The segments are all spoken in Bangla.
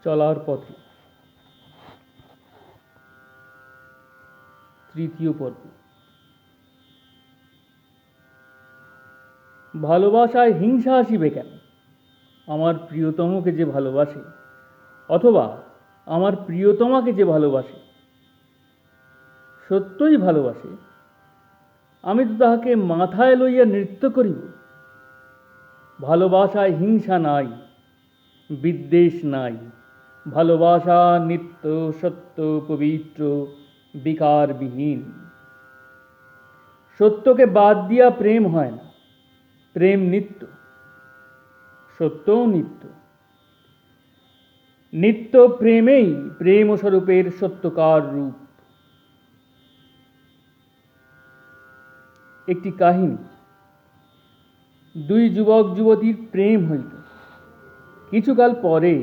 চলার পথে। তৃতীয় পর্ব। ভালোবাসায় হিংসা আসিবে কেন? আমার প্রিয়তমকে যে ভালোবাসে, অথবা আমার প্রিয়তমাকে যে ভালোবাসে, সত্যই ভালোবাসে, আমি তো তাহাকে মাথায় লইয়া নৃত্য করিব। ভালোবাসায় হিংসা নাই, বিদ্বেষ নাই। ভালোবাসা নিত্য, সত্য, পবিত্র, বিকারবিহীন। সত্যকে বাদ দিয়া প্রেম হয় না। প্রেম নিত্য, সত্যও নিত্য। নিত্য প্রেমেই প্রেম স্বরূপের সত্যকার রূপ। একটি কাহিনী। দুই যুবক যুবতীর প্রেম হইল। কিছুকাল পরে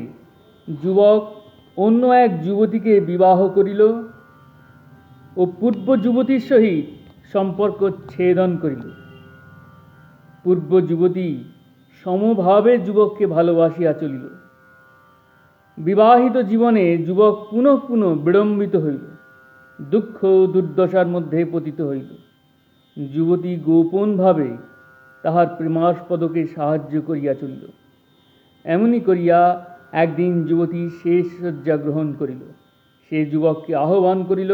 যুবক অন্য এক যুবতীকে বিবাহ করিল ও পূর্ব যুবতীর সহিত সম্পর্ক ছেদন করিল। পূর্ব যুবতী সমভাবে যুবককে ভালোবাসিয়া চলিল। বিবাহিত জীবনে যুবক পুনঃ পুনঃ বিড়ম্বিত হইল, দুঃখ দুর্দশার মধ্যে পতিত হইল। যুবতী গোপনভাবে তাহার প্রেমাস্পদকে সাহায্য করিয়া চলিল। এমনি করিয়া একদিন যুবতী শেষ শয্যা গ্রহণ করিল। সে যুবককে আহ্বান করিল।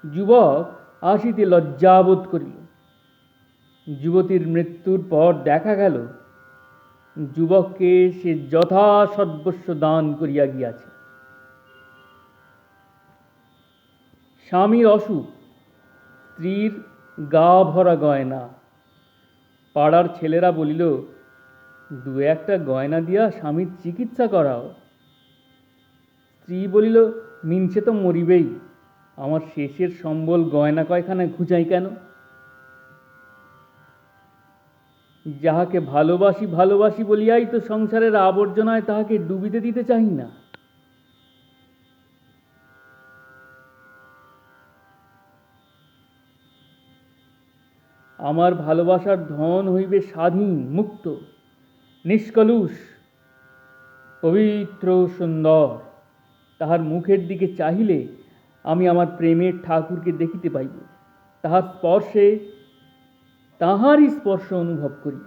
যুবক আসিতে লজ্জাবোধ করিল। যুবতীর মৃত্যুর পর দেখা গেল যুবককে সে যথাসর্বস্ব দান করিয়া গিয়াছে। স্বামীর অসুখ, স্ত্রীর গা ভরা গয়না। পাড়ার ছেলেরা বলিল, দু একটা গয়না দিয়া স্বামীর চিকিৎসা করাও। স্ত্রী বলিল, মিনসে তো মরিবেই, আমার শেষের সম্বল গয়না কয়খানা খুঁজাই কেন? যাহাকে ভালোবাসি ভালোবাসি বলিয়াই তো সংসারের আবর্জনায় তাহাকে ডুবিতে দিতে চাহি না। আমার ভালোবাসার ধন হইবে স্বাধীন, মুক্ত, নিষ্কলুষ, পবিত্র, সুন্দর। তাহার মুখের দিকে চাহিলে আমি আমার প্রেমের ঠাকুরকে দেখিতে পাইব। তাহার স্পর্শে তাহারই স্পর্শ অনুভব করিব।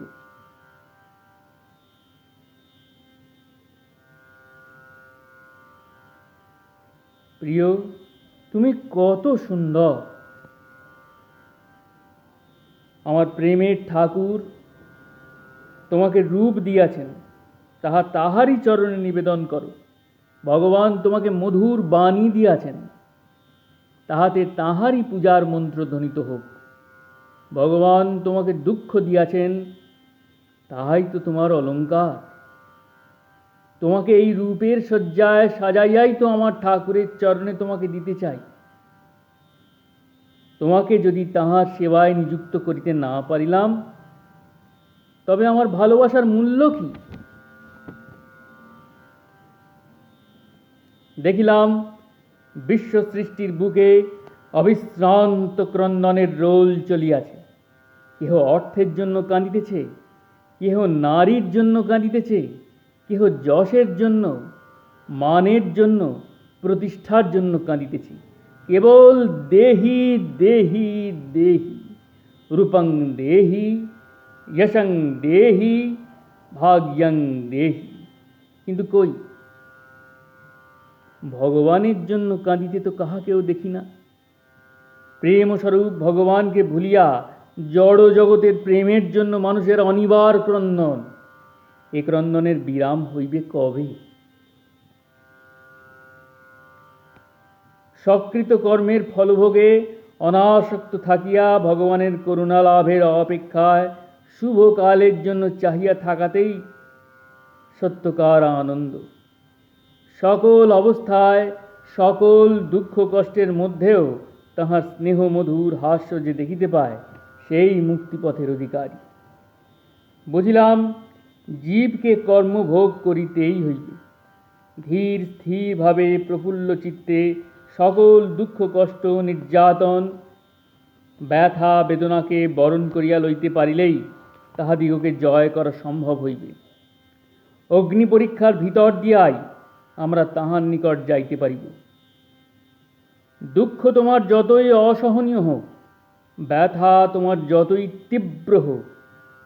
প্রিয়, তুমি কত সুন্দর। আমার প্রেমের ঠাকুর তোমাকে রূপ দিয়াছেন, তাহা তাহারই চরণে নিবেদন করো। ভগবান তোমাকে মধুর বাণী দিয়াছেন, তাহাতে তাহারই পূজার মন্ত্র ধ্বনিত হোক। ভগবান তোমাকে দুঃখ দিয়াছেন, তাহাই তো তোমার অলঙ্কার। তোমাকে এই রূপের শয্যায় সাজাইয়াই তো আমার ঠাকুরের চরণে তোমাকে দিতে চাই। তোমাকে যদি তাহার সেবায় নিযুক্ত করিতে না পারিলাম, তবে আমার ভালোবাসার মূল্য কি? দেখিলাম বিশ্ব সৃষ্টির বুকে অবিশ্রান্ত ক্রন্দনের রোল চলিয়াছে। কেহ অর্থের জন্য কাঁদিতেছে, কেহ নারীর জন্য কাঁদিতেছে, কেহ যশের জন্য, মানের জন্য, প্রতিষ্ঠার জন্য কাঁদিতেছে। কেবল দেহি দেহি দেহি, রূপং দেহি, যশং দেহি, ভাগ্যং দেহি। কিন্তু কই, ভগবানের জন্য কাঁদিতে তো কাহাকেও দেখি না। প্রেমস্বরূপ ভগবানকে ভুলিয়া জড় জগতের প্রেমের জন্য মানুষের অনিবার ক্রন্দন। এ ক্রন্দনের বিরাম হইবে কবে? সকৃত কর্মের ফলভোগে অনাসক্ত থাকিয়া ভগবানের করুণা লাভের অপেক্ষায় শুভ কালের জন্য চাহিয়া থাকাতেই সত্যকার আনন্দ। সকল অবস্থায়, সকল দুঃখ কষ্টের মধ্যেও তাহার স্নেহ মধুর হাস্য যে দেখিতে পায়, সেই মুক্তিপথের অধিকারী। বুঝিলাম, জীবকে কর্মভোগ করিতেই হইবে। ধীর স্থিরভাবে প্রফুল্ল চিত্তে সকল দুঃখ কষ্ট নির্যাতন ব্যথা বেদনাকে বরণ করিয়া লইতে পারিলেই তাহাদিগকে জয় করা সম্ভব হইবে। অগ্নি পরীক্ষার ভিতর দিয়াই আমরা তাহার নিকট যাইতে পারিব। দুঃখ তোমার যতই অসহনীয় হোক, ব্যথা তোমার যতই তীব্র হোক,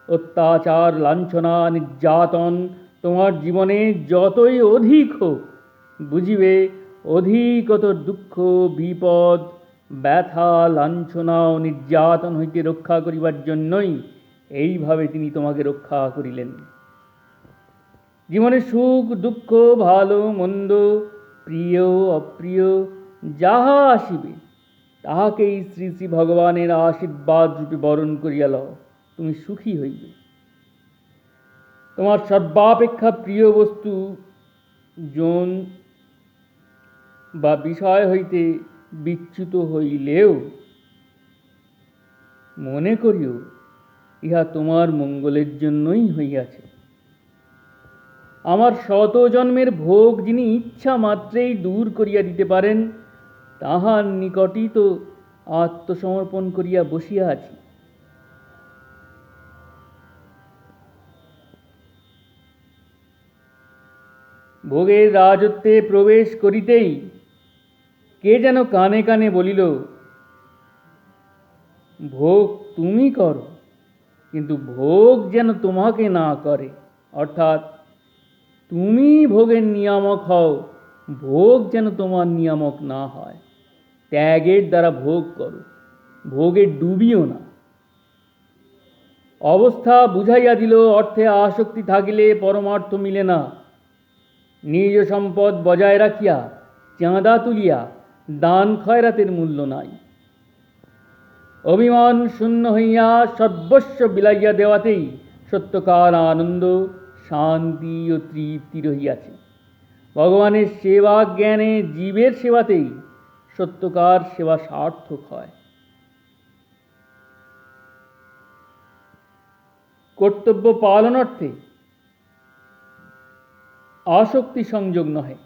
অত্যাচার লাঞ্ছনা নির্যাতন তোমার জীবনে যতই অধিক হোক, বুঝিবে অধিকতর দুঃখ বিপদ ব্যথা লাঞ্ছনা ও নির্যাতন হইতে রক্ষা করিবার জন্যই এইভাবে তিনি তোমাকে রক্ষা করিলেন। জীবনে সুখ দুঃখ ভালো মন্দ প্রিয় অপ্রিয় যাহা আসিবে, তাহাকেই শ্রী শ্রী ভগবানের আশীর্বাদ রূপে বরণ করিয়া লও, তুমি সুখী হইবে। তোমার সর্বাপেক্ষা প্রিয় বস্তু জন বা বিষয় হইতে বিচ্যুত হইলেও মনে করিও ইহা তোমার মঙ্গলের জন্যই হইয়াছে। আমার শত জন্মের ভোগ যিনি ইচ্ছা মাত্রেই দূর করিয়া দিতে পারেন, তাহার নিকটই তো আত্মসমর্পণ করিয়া বসিয়া আছি। ভোগের রাজত্বে প্রবেশ করিতেই কে যেন কানে কানে বলিল, ভোগ তুমি করো, কিন্তু ভোগ যেন তোমাকে না করে। অর্থাৎ তুমি ভোগের নিয়ামক হও, ভোগ যেন তোমার নিয়ামক না হয়। ত্যাগের দ্বারা ভোগ করো, ভোগে ডুবিও না। অবস্থা বুঝাইয়া দিল, অর্থে আসক্তি থাকিলে পরমার্থ মিলে না। নিজ সম্পদ বজায় রাখিয়া চাঁদা তুলিয়া দান খয়রাতের মূল্য নাই। অভিমান শূন্য হইয়া সর্বস্ব বিলাইয়া দেওয়াতেই সত্যকার আনন্দ শান্তি ও তৃপ্তি রহিয়াছে। ভগবানের সেবা জ্ঞানে জীবের সেবাতেই সত্যকার সেবা সার্থক হয়। কর্তব্য পালনার্থে আসক্তি সংযোগ নহে।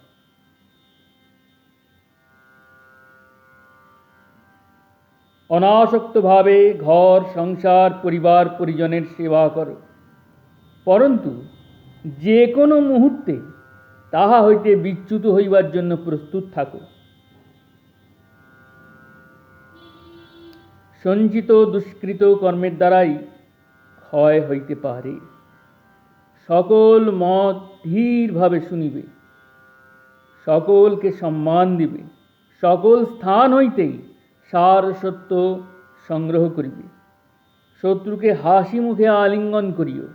অনাসক্তভাবে ঘর সংসার পরিবার পরিজনের সেবা করো, পরন্তু যে কোনো মুহূর্তে তাহা হইতে বিচ্যুত হইবার জন্য প্রস্তুত থাকো। সঞ্চিত দুষ্কৃত কর্মের দ্বারাই ক্ষয় হইতে পারে। সকল মত ধীরভাবে শুনিবে, সকলকে সম্মান দিবে, সকল স্থান হইতেই সার সত্য সংগ্রহ করিবে। শত্রুকে হাসি মুখে আলিঙ্গন করিও।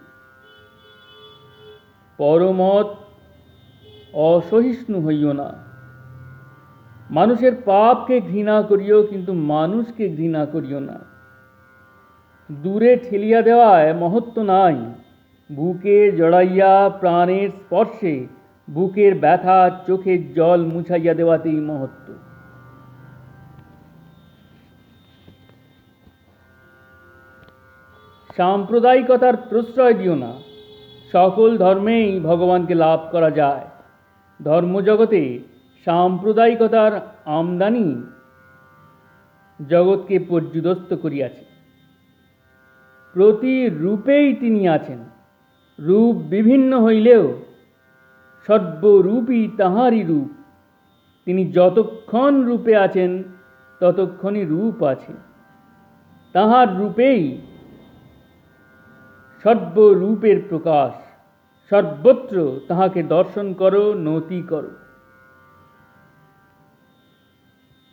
পরমত অসহিষ্ণু হইও না। মানুষের পাপকে ঘৃণা করিও, কিন্তু মানুষকে ঘৃণা করিও না। দূরে ঠেলিয়া দেওয়ায় মহত্ব নাই, বুকে জড়াইয়া প্রাণের স্পর্শে বুকের ব্যথা চোখের জল মুছাইয়া দেওয়াতেই মহত্ব। সাম্প্রদায়িকতার প্রশ্রয় দিও না। সকল ধর্মেই ভগবানকে লাভ করা যায়। ধর্মজগতে সাম্প্রদায়িকতার আমদানি জগৎকে পর্যুদস্ত করিয়াছে। প্রতি রূপেই তিনি আছেন। রূপ বিভিন্ন হইলেও সর্বরূপই তাঁহারই রূপ। তিনি যতক্ষণ রূপে আছেন ততক্ষণই রূপ আছে। তাঁহার রূপেই সর্বরূপের প্রকাশ। সর্বত্র তাহাকে দর্শন করো, নতি করো।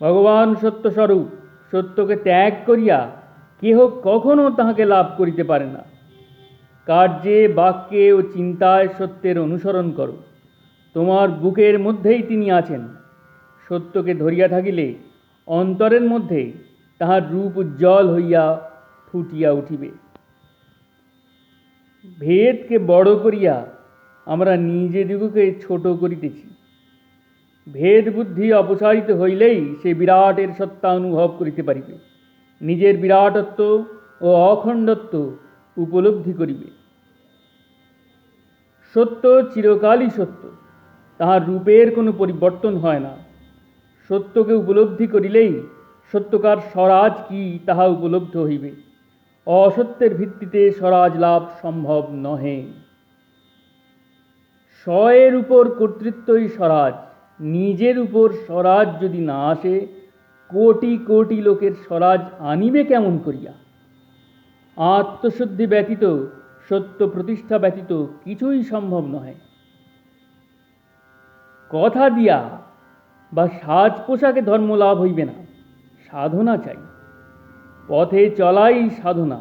ভগবান সত্যস্বরূপ। সত্যকে ত্যাগ করিয়া কেহ কখনো তাহাকে লাভ করিতে পারে না। কার্যে বাক্যে ও চিন্তায় সত্যের অনুসরণ করো। তোমার বুকের মধ্যেই তিনি আছেন। সত্যকে ধরিয়া থাকিলে অন্তরের মধ্যে তাহার রূপ উজ্জ্বল হইয়া ফুটিয়া উঠিবে। ভেদকে বড় করিয়া আমরা নিজেদিগকে ছোট করিতেছি। ভেদ বুদ্ধি অপসারিত হইলেই সে বিরাটের সত্তা অনুভব করিতে পারিবে। নিজের বিরাটত্ব ও অখণ্ডত্ব উপলব্ধি করিবে। সত্য চিরকালই সত্য, তাহার রূপের কোনো পরিবর্তন হয় না। সত্যকে উপলব্ধি করিলেই সত্যকার স্বরাজ কি তাহা উপলব্ধ হইবে। অসত্যের ভিত্তিতে স্বরাজ লাভ সম্ভব নহে। স্বয়ের উপর কর্তৃত্বই স্বরাজ। নিজের উপর স্বরাজ যদি না আসে, কোটি কোটি লোকের স্বরাজ আনিবে কেমন করিয়া? আত্মশুদ্ধি ব্যতীত, সত্য প্রতিষ্ঠা ব্যতীত কিছুই সম্ভব নহে। কথা দিয়া বা সাজ পোশাকে ধর্ম লাভ হইবে না, সাধনা চাই। পথে চলাই সাধনা,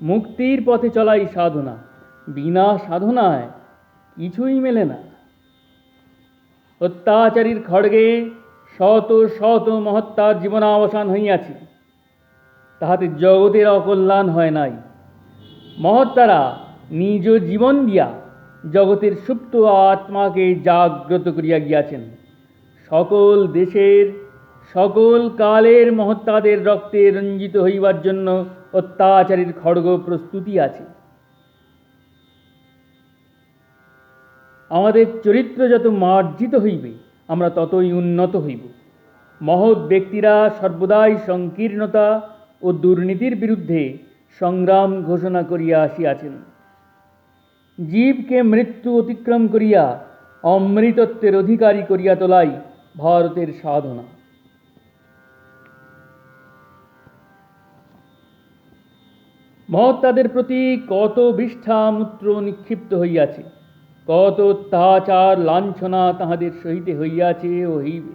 মুক্তির পথে চলাই সাধনা। বিনা সাধনায় কিছুই মেলে না। অত্যাচারীর খড়গে শত শত মহত্তার জীবনাবসান হইয়াছে, তাহাতে জগতের অকল্যাণ হয় নাই। মহত্তারা নিজ জীবন দিয়া জগতের সুপ্ত আত্মাকে জাগ্রত করিয়া গিয়াছেন। সকল দেশের সকল কালের মহত্তাদের রক্তে রঞ্জিত হইবার জন্য অত্যাচারীর খড়গ প্রস্তুতি আছে। আমাদের চরিত্র যত মার্জিত হইবে, আমরা ততই উন্নত হইব। মহৎ ব্যক্তিরা সর্বদাই সংকীর্ণতা ও দুর্নীতির বিরুদ্ধে সংগ্রাম ঘোষণা করিয়া আসিয়াছেন। জীবকে মৃত্যু অতিক্রম করিয়া অমৃতত্বের অধিকারী করিয়া তোলাই ভারতের সাধনা। মহত্তাদের প্রতি কত বিষ্ঠা মূত্র নিক্ষিপ্ত হইয়াছে, কত অত্যাচার লাঞ্ছনা তাহাদের সহিতে হইয়াছে ও হইবে,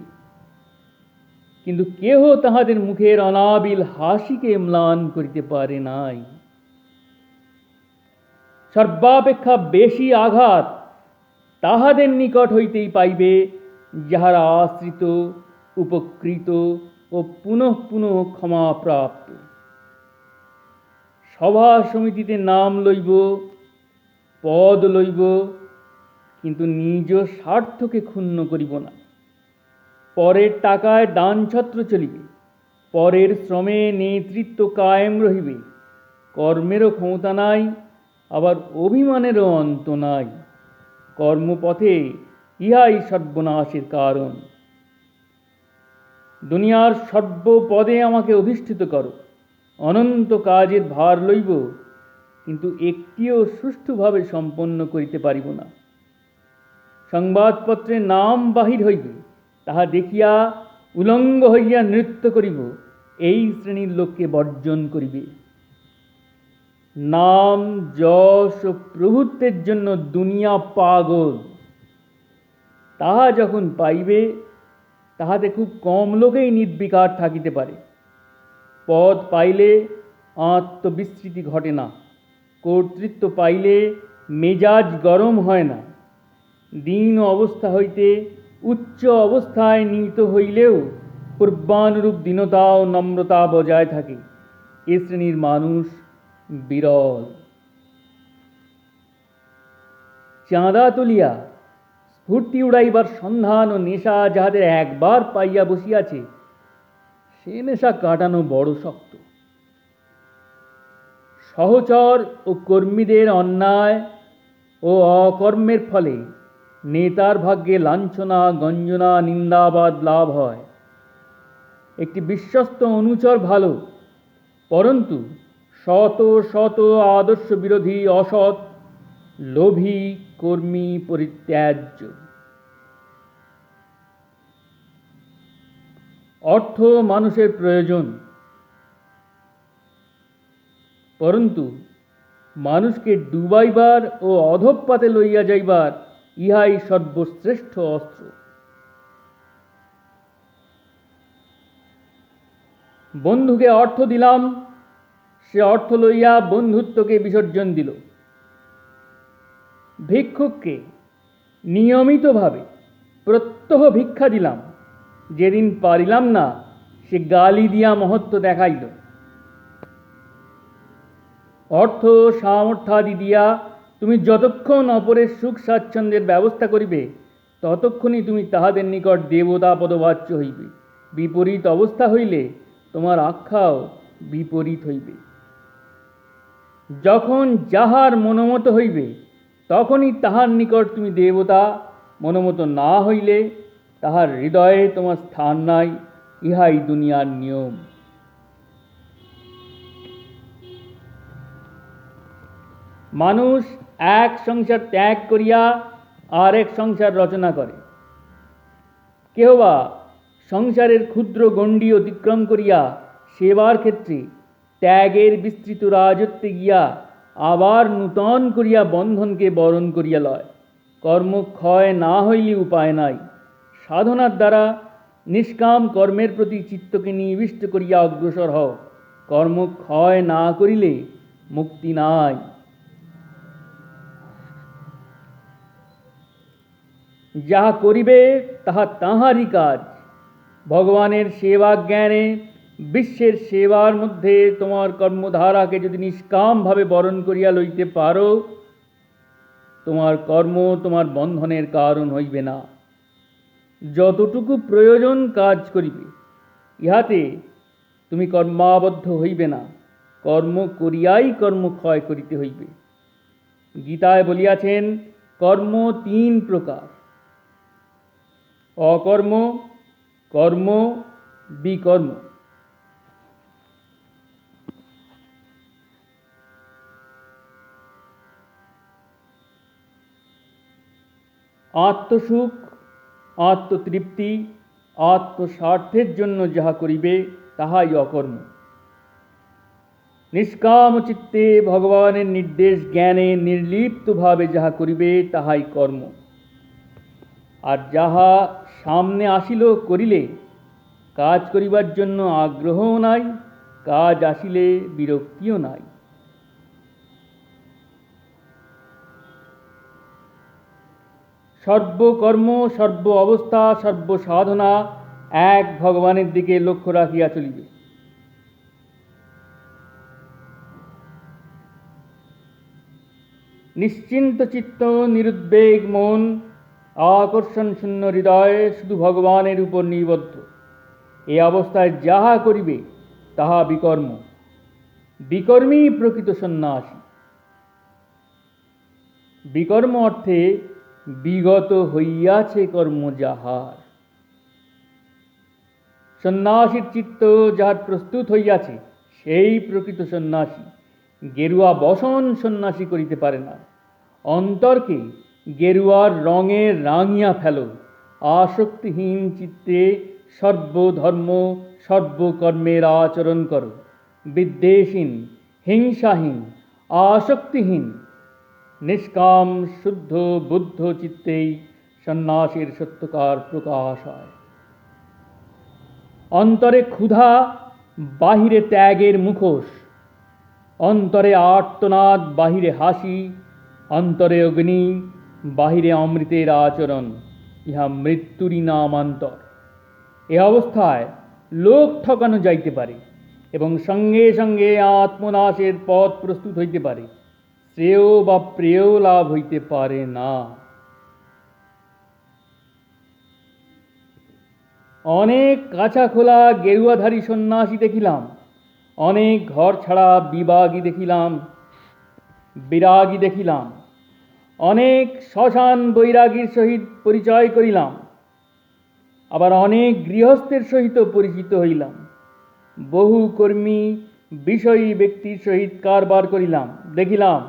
কিন্তু কেহ তাহাদের মুখের অনাবিল হাসিকে ম্লান করিতে পারে নাই। সর্বাপেক্ষা বেশি আঘাত তাহাদের নিকট হইতেই পাইবে, যাহারা আশ্রিত, উপকৃত ও পুনঃ পুনঃ ক্ষমাপ্রাপ্ত। সভা সমিতিতে নাম লইব, পদ লইব, কিন্তু নিজ স্বার্থকে ক্ষুণ্ণ করিব না। পরের টাকায় দানছত্র চলিবে, পরের শ্রমে নেতৃত্ব কায়েম রহিবে। কর্মেরও ক্ষমতা নাই, আবার অভিমানেরও অন্ত নাই। কর্মপথে ইহাই সর্বনাশের কারণ। দুনিয়ার সর্বপদে আমাকে অধিষ্ঠিত করো, অনন্ত কাজের ভার লইব, কিন্তু একটিও সুষ্ঠুভাবে সম্পন্ন করিতে পারিব না। সংবাদপত্রে নাম বাহির হইবে, তাহা দেখিয়া উলঙ্গ হইয়া নৃত্য করিব, এই শ্রেণীর লোককে বর্জন করিবে। নাম, যশ ও প্রভুত্বের জন্য দুনিয়া পাগল। তাহা যখন পাইবে, তাহাতে খুব কম লোকেই নির্বিকার থাকিতে পারে। পদ পাইলে আত্মবিস্মৃতি ঘটে না, কর্তৃত্ব পাইলে মেজাজ গরম হয় না। দীন অবস্থা হইতে উচ্চ অবস্থায় নীত হইলেও পূর্বানুরূপ দীনতা ও নম্রতা বজায় থাকে। এ শ্রেণীর মানুষ বিরল। চাঁদা তুলিয়া স্ফূর্তি উড়াইবার সন্ধান ও নেশা যাহাদের একবার পাইয়া বসিয়াছে, সে নেশা কাটানো বড় শক্ত। সহচর ও কর্মীদের অন্যায় ও অকর্মের ফলে নেতার ভাগ্যে লাঞ্ছনা, গঞ্জনা, নিন্দাবাদ লাভ হয়। একটি বিশ্বস্ত অনুচর ভালো, পরন্তু শত শত আদর্শ বিরোধী, অসৎ, লোভী কর্মী পরিত্যাজ্য। অর্থ মানুষের প্রয়োজন, পরন্তু মানুষকে ডুবাইবার ও অধঃপাতে লইয়া যাইবার ইহাই সর্বশ্রেষ্ঠ অস্ত্র। বন্ধুকে অর্থ দিলাম, সে অর্থ লইয়া বন্ধুত্বকে বিসর্জন দিল। ভিক্ষুককে নিয়মিতভাবে প্রত্যহ ভিক্ষা দিলাম, যেদিন পারিলাম না, সে গালি দিয়া মহত্ব দেখাইল। অর্থ সামর্থ্যাদি দিয়া তুমি যতক্ষণ অপরের সুখ স্বাচ্ছন্দ্যের ব্যবস্থা করিবে, ততক্ষণই তুমি তাহাদের নিকট দেবতা পদবাচ্য হইবে। বিপরীত অবস্থা হইলে তোমার আখ্যাও বিপরীত হইবে। যখন যাহার মনোমত হইবে, তখনই তাহার নিকট তুমি দেবতা, মনোমত না হইলে তাহার হৃদয়ে তোমার স্থান নাই। ইহাই দুনিয়ার নিয়ম। মানুষ এক সংসার ত্যাগ করিয়া আর এক সংসার রচনা করে, কেহ বা সংসারের ক্ষুদ্র গণ্ডি অতিক্রম করিয়া সেবার ক্ষেত্রে ত্যাগের বিস্তৃত রাজত্বে গিয়া আবার নূতন করিয়া বন্ধনকে বরণ করিয়া লয়। কর্মক্ষয় না হইলে উপায় নাই। সাধনার দ্বারা নিষ্কাম কর্মের প্রতি চিত্তকে নিবিষ্ট করিয়া অগ্রসর হও। কর্মক্ষয় না করিলে মুক্তি নাই। যাহা করিবে তাহা তাঁহারই কাজ। ভগবানের সেবা জ্ঞানে বিশ্বের সেবার মধ্যে তোমার কর্মধারাকে যদি নিষ্কামভাবে বরণ করিয়া লইতে পারো, তোমার কর্ম তোমার বন্ধনের কারণ হইবে না। যতটুকু প্রয়োজন কাজ করিবে, ইহাতে তুমি কর্মাবদ্ধ হইবে না। কর্ম করিয়াই কর্মক্ষয় করিতে হইবে। গীতায় বলিয়াছেন, কর্ম তিন প্রকার: অকর্ম, কর্ম, বিকর্ম। আত্মসুখ, আত্মতৃপ্তি, আত্মস্বার্থের জন্য যাহা করিবে তাহাই অকর্ম। নিষ্কাম চিত্তে ভগবানের নির্দেশ জ্ঞানে নির্লিপ্তভাবে যাহা করিবে তাহাই কর্ম। আর যাহা সামনে আসিল করিলে, কাজ করিবার জন্য আগ্রহও নাই, কাজ আসিলে বিরক্তিও নাই। সর্বকর্ম, সর্ব অবস্থা, সর্বসাধনা এক ভগবানের দিকে লক্ষ্য রাখিয়া চলিবে। নিশ্চিন্ত চিত্ত, নিরুদ্বেগ মন, আকর্ষণ শূন্য হৃদয় শুধু ভগবানের উপর নিবদ্ধ, এই অবস্থায় যাহা করিবে তাহা বিকর্ম। বিকর্মী প্রকৃত সন্ন্যাসী। বিকর্ম অর্থে বিগত হইয়াছে কর্ম যাহার। সন্ন্যাসীর চিত্ত যাহার প্রস্তুত হইয়াছে, সেই প্রকৃত সন্ন্যাসী। গেরুয়া বসন সন্ন্যাসী করিতে পারে না। অন্তরকে গেরুয়ার রঙে রাঙিয়া ফেলো। আসক্তিহীন চিত্তে সর্বধর্ম সর্বকর্মের আচরণ করো। বিদ্বেষহীন, হিংসাহীন, আসক্তিহীন, নিষ্কাম শুদ্ধ বুদ্ধ চিত্তেই সন্ন্যাসীর সত্যকার প্রকাশ হয়। অন্তরে ক্ষুধা, বাহিরে ত্যাগের মুখোশ। অন্তরে আর্তনাদ, বাহিরে হাসি। অন্তরে অগ্নি, বাহিরে অমৃতের আচরণ। ইহা মৃত্যুরই নামান্তর। এ অবস্থায় লোক ঠকানো যাইতে পারে এবং সঙ্গে সঙ্গে আত্মনাশের পথ প্রস্তুত হইতে পারে। শ্রেয় বা প্রেয় লাভ হইতে পারে না। অনেক কাছা খোলা গেরুয়াধারী সন্ন্যাসী দেখিলাম, অনেক ঘর ছাড়া বিবাগী দেখিলাম, বিরাগী দেখিলাম, অনেক শ্মশান বৈরাগীর সহিত পরিচয় করিলাম, আবার অনেক গৃহস্থের সহিত পরিচিত হইলাম। বহু কর্মী বিষয়ী ব্যক্তির সহিত কারবার করিলাম, দেখিলাম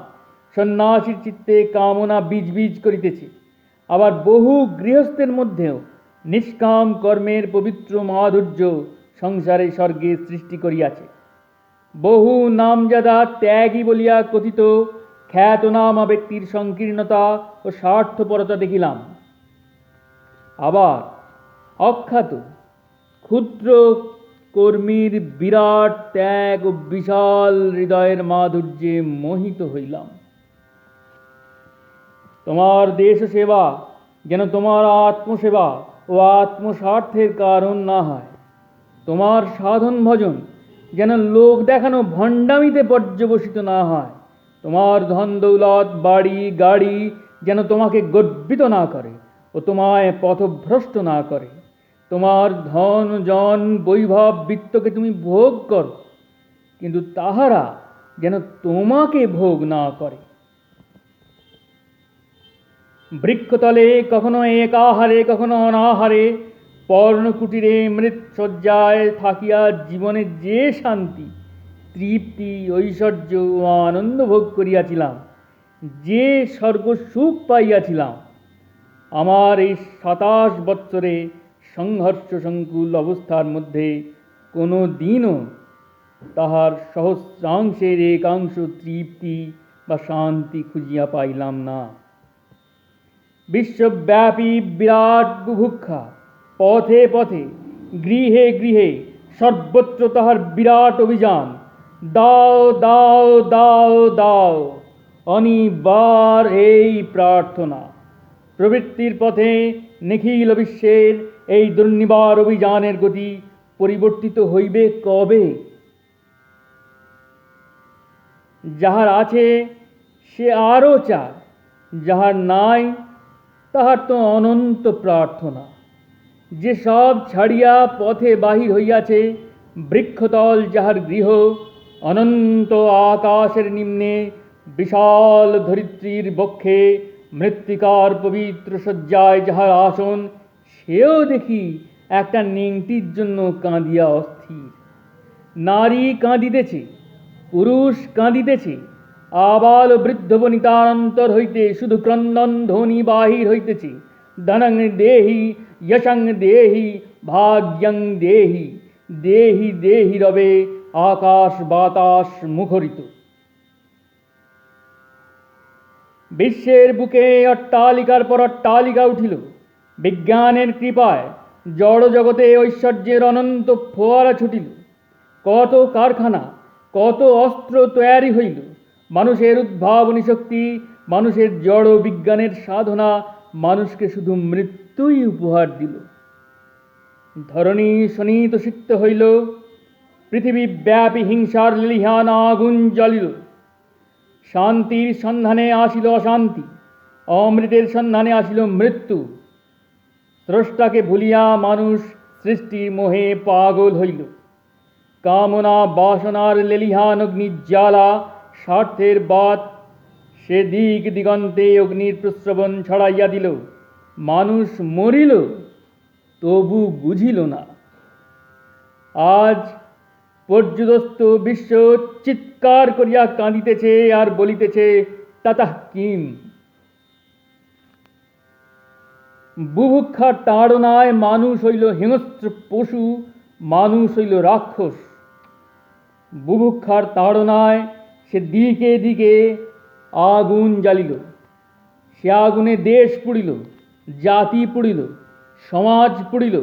সন্ন্যাসীর চিত্তে কামনা বীজ বীজ করিতেছে। আবার বহু গৃহস্থের মধ্যেও নিষ্কাম কর্মের পবিত্র মাধুর্য সংসারে স্বর্গে সৃষ্টি করিয়াছে। বহু নামজাদা ত্যাগী বলিয়া কথিত খ্যাতনামা ব্যক্তির সংকীর্ণতা ও স্বার্থপরতা দেখিলাম। আবার অখ্যাত ক্ষুদ্র কর্মীর বিরাট ত্যাগ ও বিশাল হৃদয়ের মাধুর্যে মোহিত হইলাম। তোমার দেশ সেবা যেন তোমার আত্মসেবা ও আত্মস্বার্থের কারণ না হয়। তোমার সাধন ভজন যেন লোক দেখানো ভণ্ডামিতে পর্যবসিত না হয়। তোমার ধন দৌলত, বাড়ি গাড়ি যেন তোমাকে গর্বিত না করে ও তোমায় পথভ্রষ্ট না করে। তোমার ধন জন বৈভব বৃত্তকে তুমি ভোগ করো, কিন্তু তাহারা যেন তোমাকে ভোগ না করে। বৃক্ষতলে কখনো একাহারে, কখনো অনাহারে, পর্ণকুটিরে মৃৎশয্যায় থাকিয়া জীবনে যে শান্তি, তৃপ্তি, ঐশ্বর্য ও আনন্দ ভোগ করিয়াছিলাম, যে স্বর্গ সুখ পাইয়াছিলাম, আমার এই 27 বৎসরে সংঘর্ষ সংকুল অবস্থার মধ্যে কোনো দিনও তাহার সহস্রাংশের একাংশ তৃপ্তি বা শান্তি খুঁজিয়া পাইলাম না। বিশ্বব্যাপী বিরাট বুভুক্ষা, পথে পথে, গৃহে গৃহে, সর্বত্র তাহার বিরাট অভিযান। দাও দাও দাও দাও, অনিবার এই প্রার্থনা। প্রবৃত্তির পথে নিখিল বিশ্বের এই দুর্নিবার অভিযানের গতি পরিবর্তিত হইবে কবে? যাহার আছে সে আরও চায়, যাহার নাই তাহার তো অনন্ত প্রার্থনা। যে সব ছাড়িয়া পথে বাহির হইয়াছে, বৃক্ষতল যাহার গৃহ, অনন্ত আকাশের নিম্নে বিশাল ধরিত্রীর বক্ষে মৃত্তিকার পবিত্র শয্যায় যাহার আসন, সেও দেখি একটা নেংটির জন্য কাঁদিয়া অস্থির। নারী কাঁদিতেছে, পুরুষ কাঁদিতেছে, আবাল বৃদ্ধ বনিতার অন্তর হইতে শুধু ক্রন্দন ধ্বনি বাহির হইতেছে। ধনং দেহি, যশং দেহি, ভাগ্যং দেহি, দেহি দেহি রবে আকাশ বাতাস মুখরিত। বিশ্বের বুকে অট্টালিকার পর অট্টালিকা উঠিল। বিজ্ঞানের কৃপায় জড় জগতে ঐশ্বর্যের অনন্ত ফোয়ারা ছুটিল। কত কারখানা, কত অস্ত্র তৈরি হইল। মানুষের উদ্ভাবনী শক্তি, মানুষের জড় বিজ্ঞানের সাধনা মানুষকে শুধু মৃত্যুই উপহার দিল। ধরণী শোণিত সিক্ত হইল, পৃথিবী ব্যাপী হিংসার লেলিহান আগুন জ্বলিল। শান্তির সন্ধানে আসিল অশান্তি, অমৃতের সন্ধানে আসিল মৃত্যু। স্রষ্টাকে ভুলিয়া মানুষ সৃষ্টির মোহে পাগল হইল। কামনা বাসনার লেলিহান অগ্নির জ্বালা, স্বার্থের বাত সে দিক দিগন্তে অগ্নির প্রস্রবণ ছড়াইয়া দিল। মানুষ মরিল, তবু বুঝিল না। আজ পর্যুদস্ত বিশ্ব চিৎকার করিয়া কাঁদিতেছে আর বলিতেছে, তাতাঃ কিম। বুভুক্ষার তাড়নায় মানুষ হইল হিংস্র পশু, মানুষ হইল রাক্ষস। বুভুক্ষার তাড়নায় সে দিকে দিকে আগুন জ্বালিল। সে আগুনে দেশ পুড়িল, জাতি পুড়িল, সমাজ পুড়িল,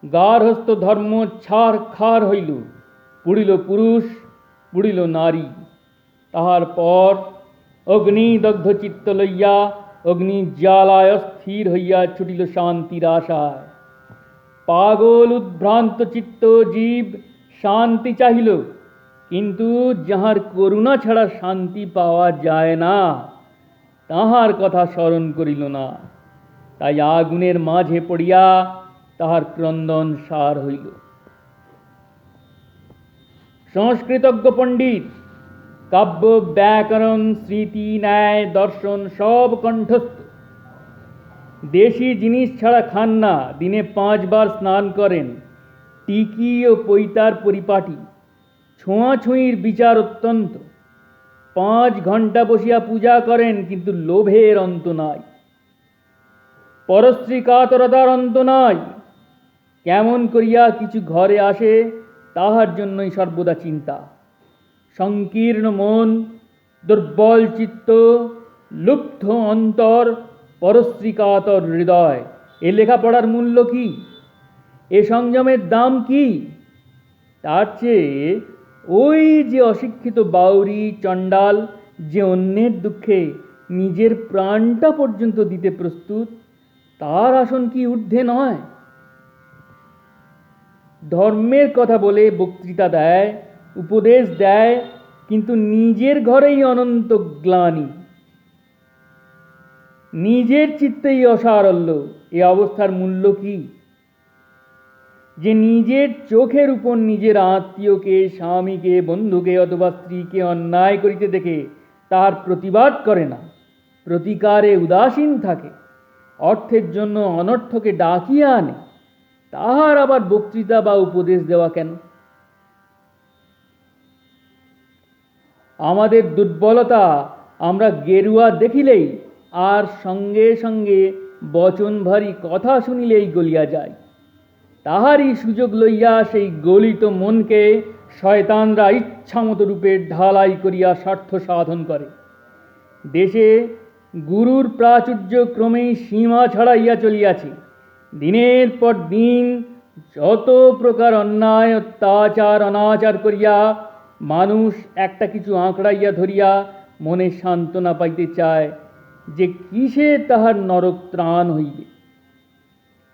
গার্হস্থ্য ধর্ম ছারখার হইল। পুড়িল পুরুষ, পুড়িল নারী। তাহার পর অগ্নিদগ্ধ চিত্ত লইয়া অগ্নি জ্বালায় স্থির হইয়া ছুটিল শান্তির আশায়। পাগল উদ্ভ্রান্ত চিত্ত জীব শান্তি চাহিল, কিন্তু যাহার করুণা ছাড়া শান্তি পাওয়া যায় না, তাহার কথা স্মরণ করিল না। তাই আগুনের মাঝে পড়িয়া তাহার ক্রন্দন সার হইল। সংস্কৃতজ্ঞ পণ্ডিত, কাব্য ব্যাকরণ স্মৃতি ন্যায় দর্শন সব কণ্ঠস্থ। দেশি জিনিস ছাড়া খান না, দিনে 5 বার স্নান করেন। টিকি ও পৈতার পরিপাটি, ছোঁয়াছুঁয়ির বিচার অত্যন্ত। 5 ঘণ্টা বসিয়া পূজা করেন, কিন্তু লোভের অন্ত নাই। পরশ্রী কাতরতার অন্ত নাই। কেমন করিয়া কিছু ঘরে আসে, তাহার জন্যই সর্বদা চিন্তা। সংকীর্ণ মন, দুর্বল চিত্ত, লুব্ধ অন্তর, পরশ্রী কাতর হৃদয়, এ লেখাপড়ার মূল্য কি? এ সংযমের দাম কি? তার চেয়ে ওই যে অশিক্ষিত বাউরি চণ্ডাল, যে অন্যের দুঃখে নিজের প্রাণটা পর্যন্ত দিতে প্রস্তুত, তার আসন কি ঊর্ধ্বে নয়? ধর্মের কথা বলে বক্তৃতা দেয়, উপদেশ দেয়, কিন্তু নিজের ঘরেই অনন্ত গ্লানি, নিজের চিত্তেই অসারল্য। এ অবস্থার মূল্য কি? যে নিজের চোখের উপর নিজের আত্মীয়কে, স্বামীকে, বন্ধুকে অথবা স্ত্রীকে অন্যায় করিতে দেখে তার প্রতিবাদ করে না, প্রতিকারে উদাসীন থাকে, অর্থের জন্য অনর্থকে ডাকিয়া আনে, তাহার আবার বক্তৃতা বা উপদেশ দেওয়া কেন? আমাদের দুর্বলতা আমরা গেরুয়া দেখিলেই আর সঙ্গে সঙ্গে বচনভারী কথা শুনিলেই গলিয়া যায়। তাহারই সুযোগ লইয়া সেই গলিত মনকে শয়তানরা ইচ্ছামত রূপে ঢালাই করিয়া স্বার্থ সাধন করে। দেশে গুরুর প্রাচুর্য ক্রমেই সীমা ছাড়াইয়া চলিয়াছে। দিনের পর দিন যত প্রকার অন্যায় অত্যাচার অনাচার করিয়া মানুষ একটা কিছু আঁকড়াইয়া ধরিয়া মনে সান্ত্বনা পাইতে চায় যে কিসে তাহার নরক ত্রাণ হইবে।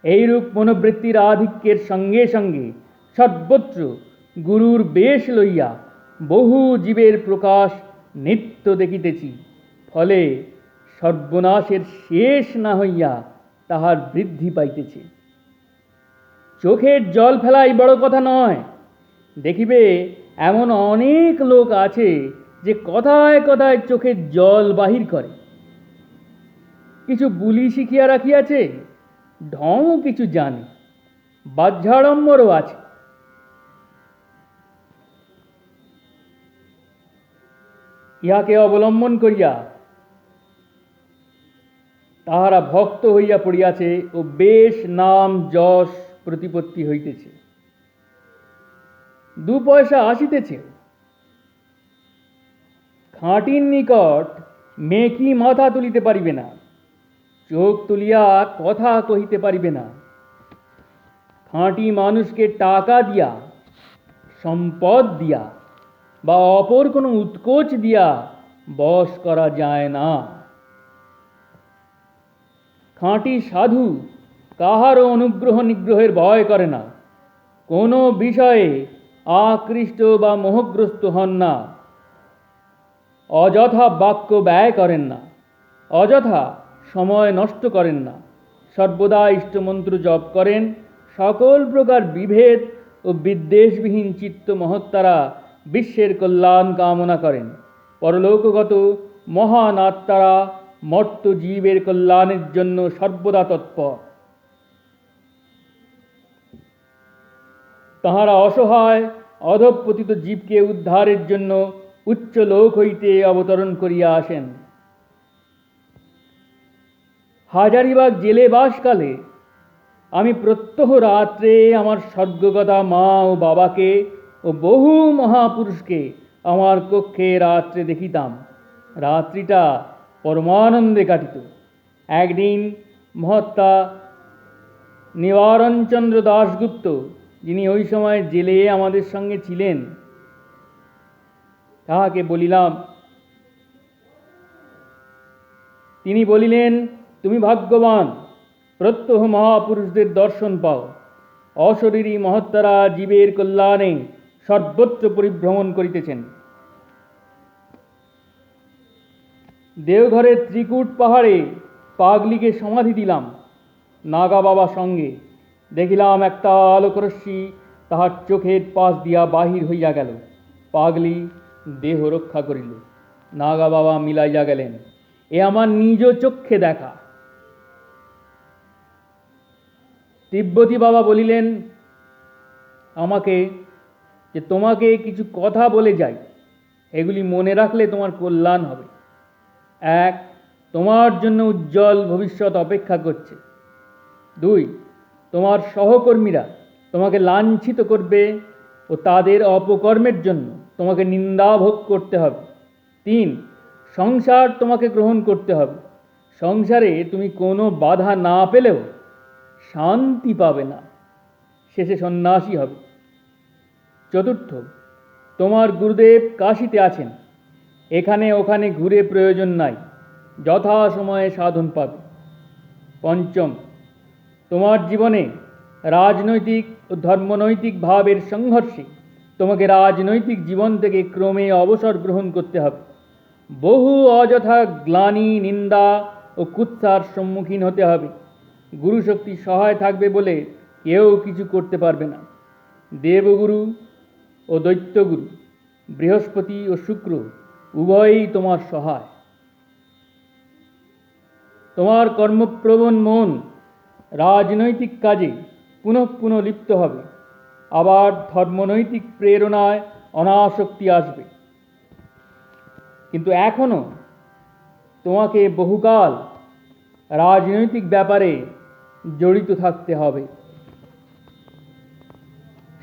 এইরূপ মনোবৃত্তির আধিক্যের সঙ্গে সঙ্গে সর্বত্র গুরুর বেশ লইয়া বহু জীবের প্রকাশ নিত্য দেখিতেছি। ফলে সর্বনাশের শেষ না হইয়া তাহার বৃদ্ধি পাইতেছে। চোখের জল ফেলাই বড় কথা নয়। দেখিবে এমন অনেক লোক আছে যে কথায় কথায় চোখের জল বাহির করে। কিছু বুলি শিখিয়া রাখিয়াছে, ঢংও কিছু জানে, বাহ্যাড়ম্বরও আছে। ইহাকে অবলম্বন করিয়া তাহারা ভক্ত হইয়া পড়িয়াছে ও বেশ নাম যশ প্রতিপত্তি হইতেছে, 2 পয়সা আসিতেছে। খাঁটির নিকট মেকি মাথা তুলিতে পারিবে না, চোখ তুলিয়া কথা কহিতে পারিবে না। খাঁটি মানুষকে টাকা দিয়া, সম্পদ দিয়া বা অপর কোনো উৎকোচ দিয়া বশ করা যায় না। খাঁটি সাধু কাহারও অনুগ্রহ নিগ্রহের ভয় করে না, কোনো বিষয়ে আকৃষ্ট বা মোহগ্রস্ত হন না, অযথা বাক্য ব্যয় করেন না, অযথা সময় নষ্ট করেন না, সর্বদা ইষ্টমন্ত্র জপ করেন। সকল প্রকার বিভেদ ও বিদ্বেষবিহীন চিত্ত মহত্তারা বিশ্বের কল্যাণ কামনা করেন। পরলোকগত মহান আত্মারা মর্ত জীবের কল্যাণের জন্য সর্বদা তৎপর। তাহারা অসহায় অধঃপতিত জীবকে উদ্ধারের জন্য উচ্চ লোক হইতে অবতরণ করিয়া আসেন। হাজারিবাগ জেলে বাসকালে আমি প্রত্যহ রাত্রে আমার স্বর্গগতা মা ও বাবাকে ও বহু মহাপুরুষকে আমার কক্ষে রাত্রে দেখিতাম। রাত্রিটা পরমানন্দে কাটিত। একদিন মহাত্মা নিবারণচন্দ্র দাশগুপ্ত, যিনি ওই সময় জেলে আমাদের সঙ্গে ছিলেন, তাহাকে বলিলাম। তিনি বলিলেন, তুমি ভাগ্যবান, প্রত্যহ মহাপুরুষদের দর্শন পাও। অশরীরী মহত্তারা জীবের কল্যাণে সর্বত্র পরিভ্রমণ করিতেছেন। দেওঘরের ত্রিকূট পাহাড়ে পাগলিকে সমাধি দিলাম নাগা বাবা সঙ্গে। দেখিলাম একটা আলোকরশ্মি তাহার চোখের পাশ দিয়া বাহির হইয়া গেল। পাগলি দেহ রক্ষা করিল, নাগা বাবা মিলাইয়া গেলেন। এ আমার নিজ চক্ষে দেখা। তিব্বতী বাবা বলিলেন আমাকে যে তোমাকে কিছু কথা বলে যাই, এগুলি মনে রাখলে তোমার কল্যাণ হবে। 1, তোমার জন্য উজ্জ্বল ভবিষ্যৎ অপেক্ষা করছে। 2, তোমার সহকর্মীরা তোমাকে লাঞ্ছিত করবে ও তাদের অপকর্মের জন্য তোমাকে নিন্দা ভোগ করতে হবে। 3, সংসার তোমাকে গ্রহণ করতে হবে। সংসারে তুমি কোনো বাধা না পেলেও শান্তি পাবে না, শেষে সন্ন্যাসী হবে। 4, তোমার গুরুদেব কাশীতে আছেন, এখানে ওখানে ঘুরে প্রয়োজন নাই, যথা সময়ে সাধন পাবে। 5, তোমার জীবনে রাজনৈতিক ও ধর্মনৈতিক ভাবের সংঘর্ষে তোমাকে রাজনৈতিক জীবন থেকে ক্রমে অবসর গ্রহণ করতে হবে। বহু অযথা গ্লানি, নিন্দা ও কুৎসার সম্মুখীন হতে হবে। গুরুশক্তি সহায় থাকবে বলে কেউ কিছু করতে পারবে না। দেবগুরু ও দৈত্যগুরু, বৃহস্পতি ও শুক্র উভয়ই তোমার সহায়। তোমার কর্মপ্রবণ মন রাজনৈতিক কাজে পুনঃ পুনঃ লিপ্ত হবে, আবার ধর্মনৈতিক প্রেরণায় অনাসক্তি আসবে। কিন্তু এখনো তোমাকে বহুকাল রাজনৈতিক ব্যাপারে জড়িত থাকতে হবে।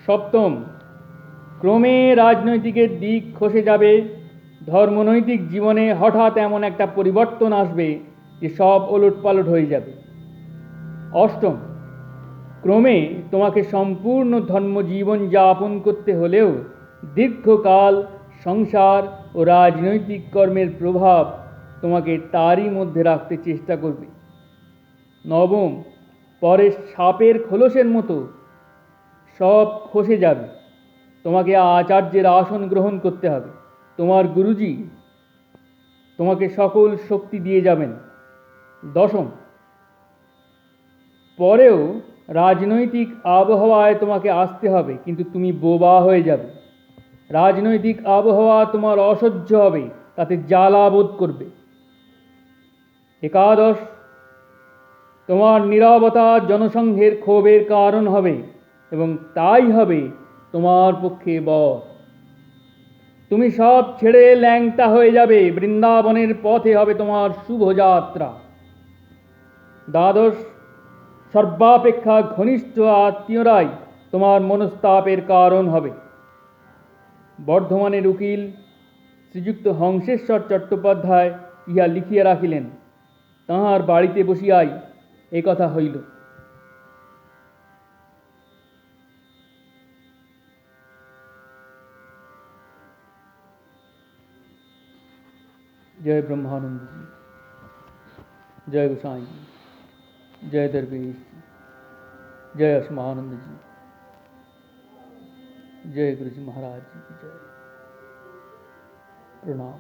সপ্তম, ক্রমে রাজনৈতিকের দিক খসে যাবে, ধর্মনৈতিক জীবনে হঠাৎ এমন একটা পরিবর্তন আসবে যে সব ওলটপালট হয়ে যাবে। অষ্টম, ক্রমে তোমাকে সম্পূর্ণ ধর্মজীবন যাপন করতে হলেও দীর্ঘকাল সংসার ও রাজনৈতিক কর্মের প্রভাব তোমাকে তারই মধ্যে রাখতে চেষ্টা করবে। নবম, পরে সাপের খোলসের মতো সব খসে যাবে, তোমাকে আচার্যের আসন গ্রহণ করতে হবে, তোমার গুরুজি তোমাকে সকল শক্তি দিয়ে যাবেন। দশম, পরেও রাজনৈতিক আবহাওয়ায় তোমাকে আসতে হবে, কিন্তু তুমি বোবা হয়ে যাবে। রাজনৈতিক আবহাওয়া তোমার অসহ্য হবে, তাতে জ্বালা বোধ করবে। একাদশ, তোমার নীরবতা জনসংঘের ক্ষোভের কারণ হবে এবং তাই হবে তোমার পক্ষে বর। তুমি সব ছেড়ে ল্যাংটা হয়ে যাবে, বৃন্দাবনের পথে হবে তোমার শুভযাত্রা। দ্বাদশ, সর্বাপেক্ষা ঘনিষ্ঠ আত্মীয়রাই তোমার মনস্তাপের কারণ হবে। বর্ধমানের উকিল শ্রীযুক্ত হংসেশ্বর চট্টোপাধ্যায় ইহা লিখিয়া রাখিলেন। তাঁহার বাড়িতে বসিয়াই এ কথা হইল। जय ब्रह्मानंद जी, जय गोसाई जी, जय दरवेश जी, जय असमानंद जी, जय गुरु जी महाराज जी की जय। प्रणाम।